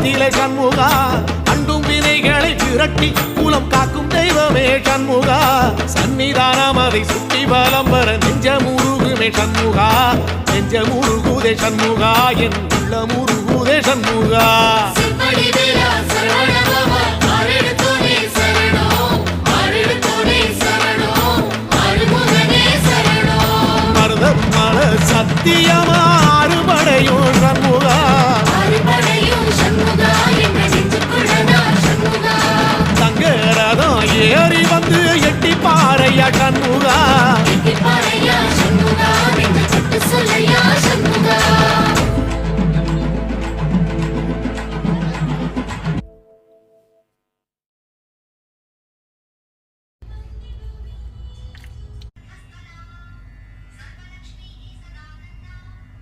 குலத்திலே சண்முகா அண்டும் வினைகளை விரட்டி குலம் காக்கும் தெய்வமே சண்முகா சன்னிதானம் அதை சுற்றி பலம் வர நெஞ்சமுருகுமே சண்முகா நெஞ்சமுருகுதே சண்முகா என் உள்ளமுருகுதே சண்முகா சத்தியமா அறுபடையும் சண்முகா சங்கரதம் ஏறி வந்து எட்டி பாறையா சண்முகா